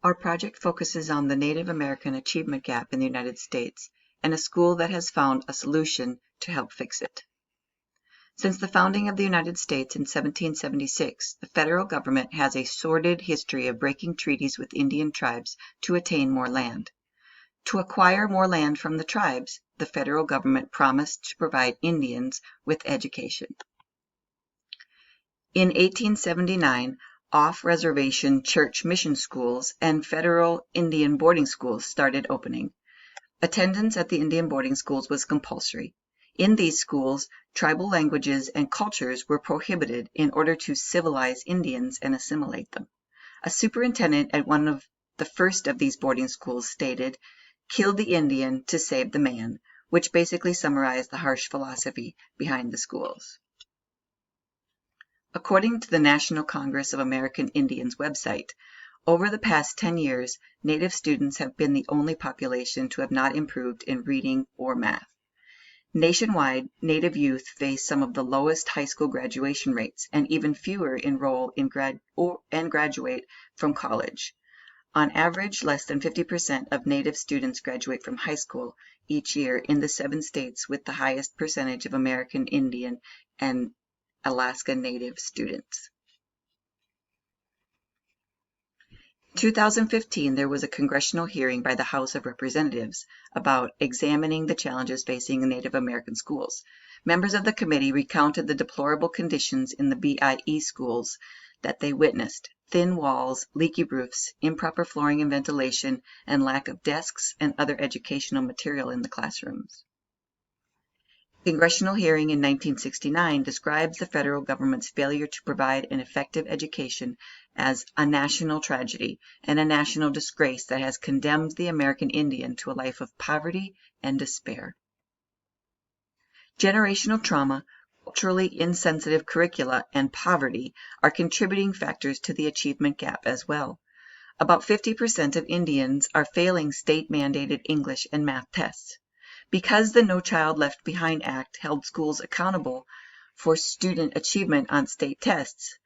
Our project focuses on the Native American achievement gap in the United States and a school that has found a solution to help fix it. Since the founding of the United States in 1776, the federal government has a sordid history of breaking treaties with Indian tribes to attain more land. To acquire more land from the tribes, the federal government promised to provide Indians with education. In 1879, off-reservation church mission schools and federal Indian boarding schools started opening. Attendance at the Indian boarding schools was compulsory. In these schools, tribal languages and cultures were prohibited in order to civilize Indians and assimilate them. A superintendent at one of the first of these boarding schools stated, "Kill the Indian to save the man," which basically summarized the harsh philosophy behind the schools. According to the National Congress of American Indians website, over the past 10 years, Native students have been the only population to have not improved in reading or math. Nationwide, Native youth face some of the lowest high school graduation rates, and even fewer enroll in and graduate from college. On average, less than 50% of Native students graduate from high school each year in the 7 states with the highest percentage of American Indian and Alaska Native students. In 2015, there was a congressional hearing by the House of Representatives about examining the challenges facing Native American schools. Members of the committee recounted the deplorable conditions in the BIE schools that they witnessed: thin walls, leaky roofs, improper flooring and ventilation, and lack of desks and other educational material in the classrooms. A congressional hearing in 1969 describes the federal government's failure to provide an effective education as a national tragedy and a national disgrace that has condemned the American Indian to a life of poverty and despair. Generational trauma, culturally insensitive curricula, and poverty are contributing factors to the achievement gap as well. About 50% of Indians are failing state-mandated English and math tests. Because the No Child Left Behind Act held schools accountable for student achievement on state tests,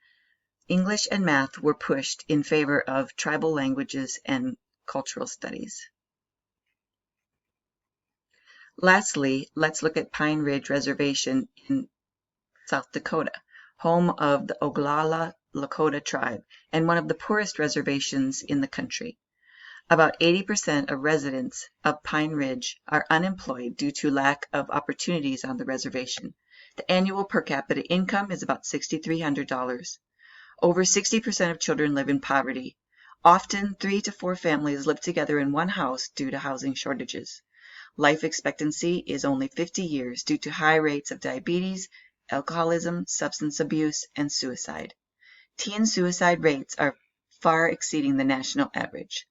English and math were pushed in favor of tribal languages and cultural studies. Lastly, let's look at Pine Ridge Reservation in South Dakota, home of the Oglala Lakota tribe and one of the poorest reservations in the country. About 80% of residents of Pine Ridge are unemployed due to lack of opportunities on the reservation. The annual per capita income is about $6,300. Over 60% of children live in poverty. Often, 3 to 4 families live together in one house due to housing shortages. Life expectancy is only 50 years due to high rates of diabetes, alcoholism, substance abuse, and suicide. Teen suicide rates are far exceeding the national average.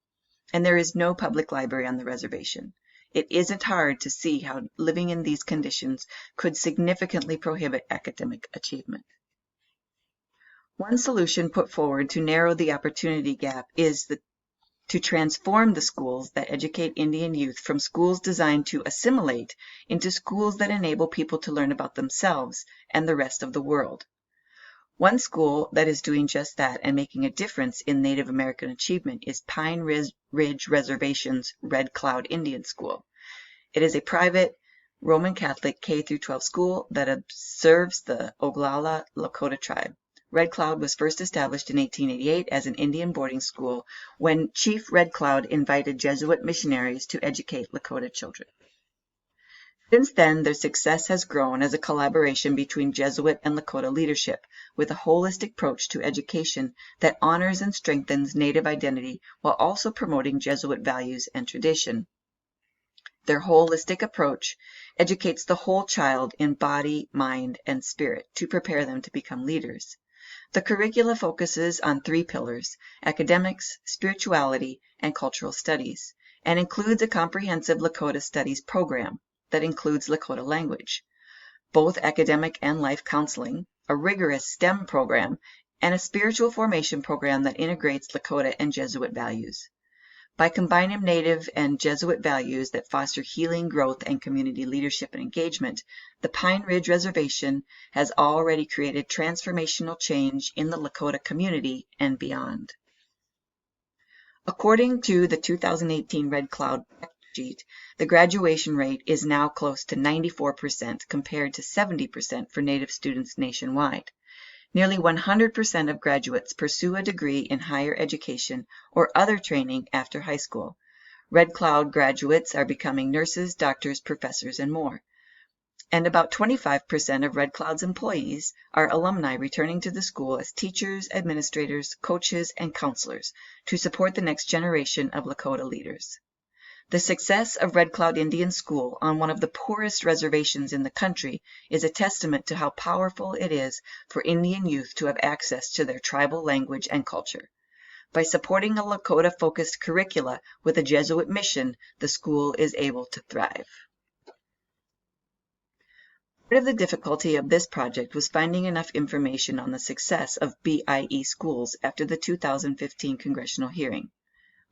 And there is no public library on the reservation. It isn't hard to see how living in these conditions could significantly prohibit academic achievement. One solution put forward to narrow the opportunity gap is to transform the schools that educate Indian youth from schools designed to assimilate into schools that enable people to learn about themselves and the rest of the world. One school that is doing just that and making a difference in Native American achievement is Pine Ridge Reservation's Red Cloud Indian School. It is a private Roman Catholic K-12 school that serves the Oglala Lakota tribe. Red Cloud was first established in 1888 as an Indian boarding school when Chief Red Cloud invited Jesuit missionaries to educate Lakota children. Since then, their success has grown as a collaboration between Jesuit and Lakota leadership, with a holistic approach to education that honors and strengthens Native identity while also promoting Jesuit values and tradition. Their holistic approach educates the whole child in body, mind, and spirit to prepare them to become leaders. The curricula focuses on 3 pillars: academics, spirituality, and cultural studies, and includes a comprehensive Lakota studies program that includes Lakota language, both academic and life counseling, a rigorous STEM program, and a spiritual formation program that integrates Lakota and Jesuit values. By combining Native and Jesuit values that foster healing, growth, and community leadership and engagement, the Pine Ridge Reservation has already created transformational change in the Lakota community and beyond. According to the 2018 Red Cloud sheet, the graduation rate is now close to 94% compared to 70% for Native students nationwide. Nearly 100% of graduates pursue a degree in higher education or other training after high school. Red Cloud graduates are becoming nurses, doctors, professors, and more. And about 25% of Red Cloud's employees are alumni returning to the school as teachers, administrators, coaches, and counselors to support the next generation of Lakota leaders. The success of Red Cloud Indian School on one of the poorest reservations in the country is a testament to how powerful it is for Indian youth to have access to their tribal language and culture. By supporting a Lakota-focused curricula with a Jesuit mission, the school is able to thrive. Part of the difficulty of this project was finding enough information on the success of BIE schools after the 2015 congressional hearing.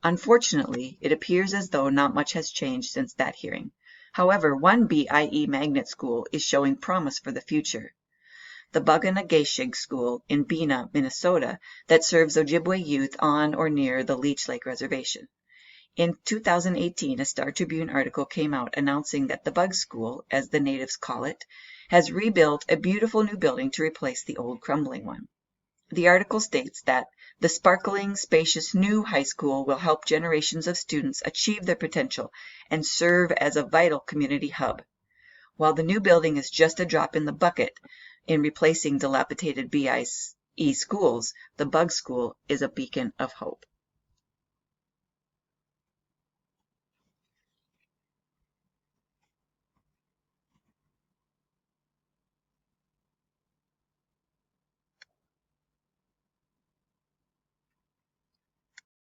Unfortunately, it appears as though not much has changed since that hearing. However, one BIE magnet school is showing promise for the future. The Buganagashig School in Bena, Minnesota, that serves Ojibwe youth on or near the Leech Lake Reservation. In 2018, a Star Tribune article came out announcing that the Bug School, as the natives call it, has rebuilt a beautiful new building to replace the old crumbling one. The article states that the sparkling, spacious new high school will help generations of students achieve their potential and serve as a vital community hub. While the new building is just a drop in the bucket in replacing dilapidated BIE schools, the Bug School is a beacon of hope.